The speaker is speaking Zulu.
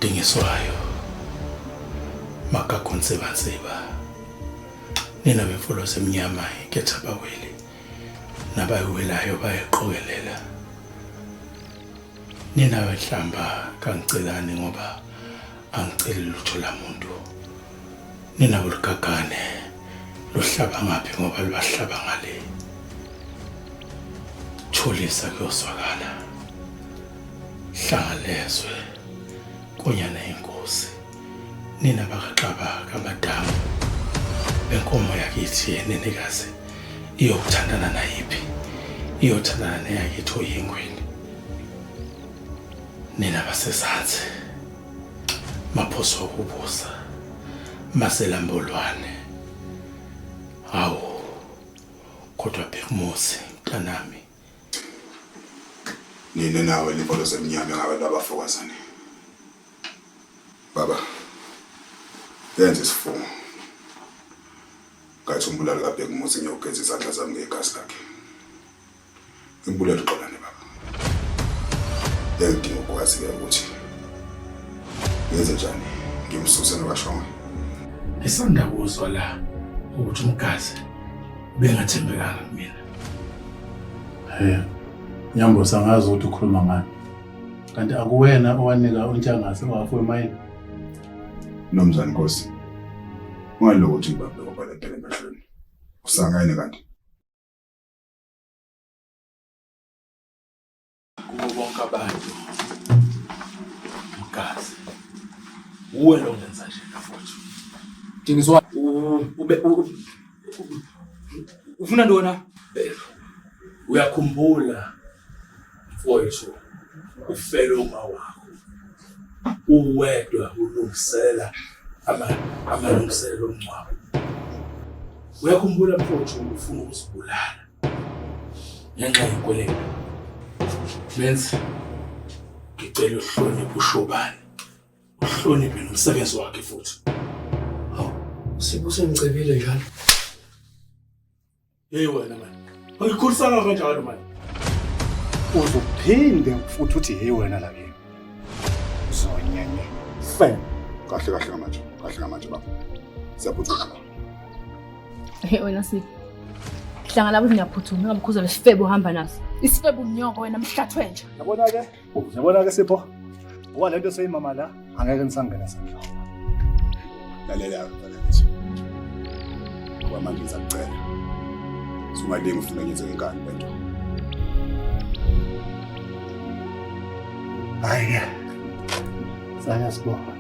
Dingiswayo makakhonsebansiba nina bemfulo semnyama ikethabaweli nabayiwelayo bayiqokelela nina behlamba kangicelani ngoba angiceli lutho lamuntu nina bulugagane luhlaba ngaphi ngoba libahlaba ngale tholisa kuyoswakala hlangalezwe konyana inkosi nina bakaxaba kamadamu benkomo yakithi yenenekazi iyokuthandana nayiphi iyothandana neyakithi oyingweni nina basezantsi maphoso okubusa maselambolwane awu kodwa phekumusi mntanami nina nawe limpolo semnyama ngabantu abafokazane baba yenze isifungo ngathi umbulali kaBhekumuzi ngiyogeza izandla zami ngegazi lakhe ngibulala uxolane baba yedinga ukwazi ukuthi yenze njani ngimsuse nobashonga isanda kuzwa la ukuthi umgazi bengathembekanga kumina Nyambo sangazi ukuthi ukhuluma ngani. Kanti akuwena owanika untshangase wafu emayini. Nomzana Nkosi. Ungaloko uthi ibabhe ngoba phela empesheni. Usangayini kanti? Kubo bonke abantu. Umgazi. Uwe lo ngenza nje mfowethu. Dingiswa ufuna ndona? Uyakhumbula mfowethu ufele uma wakho uwedwa ulungisela amalungiselelo omncwabo uyakhumbula mfowethu ufuna ukuzibulala ngenxa yenkolelo menzi ngicela uhloniphe uShobani uhloniphe nomsebenzi wakhe futhi Usengicebile njalo. Hey wena man ayikhulisana kanjalo man uzophinde futhi uthi hey wena la kimi uzonyenye fe Kahle ngamanje baba. Siyaphuthuma. Hey wena si hlanga labo ngiyaphuthuma ngabukhuza lesifebe uhamba naso isifebe unyoko wena mhlathwenja yabona ke Sipho ngoba lento seyimama la angeke nisangena sandla Lalela mfanathi. Ngoba manje ngizacela. Sungalingi ufuna ngenze inkani lento. hayi ke sana sibona